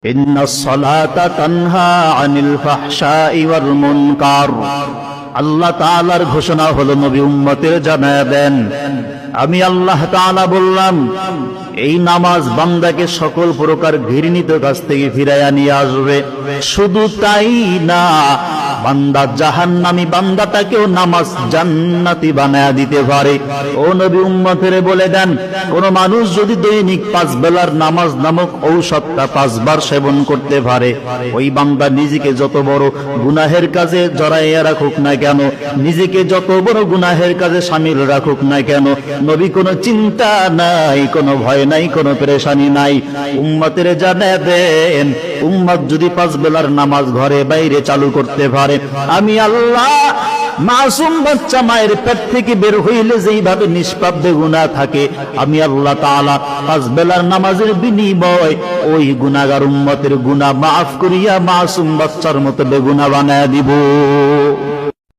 ইন্নাস সালাতা তানহা আনিল ফাহশাই ওয়াল মুনকার। আল্লাহ তাআলার ঘোষণা হলো, নবী উম্মতের জানায়া দেন, আমি আল্লাহ তাআলা বললাম, এই নামাজ বান্দাকে সকল প্রকার ঘৃণিত কাজ থেকে ফিরাইয়া নিয়ে আসবে। শুধু তাই না, বান্দা জাহান্নামী বান্দাটাকেও নামাজ জান্নাতি বানায়া দিতে পারে। ও নবী উম্মতের বলে দেন, কোন মানুষ যদি দৈনিক 5 বেলার নামাজ নামক ঔষধটা 5 বার সেবন করতে পারে, ওই বান্দা নিজেকে যত বড় গুনাহের কাজে জড়াইয়া রাখুক না কেন, নিজেকে যত বড় গুনাহের কাজে শামিল রাখুক না কেন, নবী কোনো চিন্তা নাই, কোনো ভয় নাই, কোনো পেরেশানি নাই। উম্মতের জানায়া দেন, উম্মত যদি 5 বেলার নামাজ ঘরে বাইরে চালু করতে পারে, আমি আল্লাহ মাসুম বাচ্চা মায়ের পেট থেকে বের হইলে যেইভাবে নিষ্পাপ বেগুনাহ থাকে, আমি আল্লাহ তাআলা 5 বেলার নামাজের বিনিময় ওই গুনাহগার উম্মতের গুনাহ মাফ করিয়া মাসুম বাচ্চার মতো বেগুনাহ বানায়া দিব।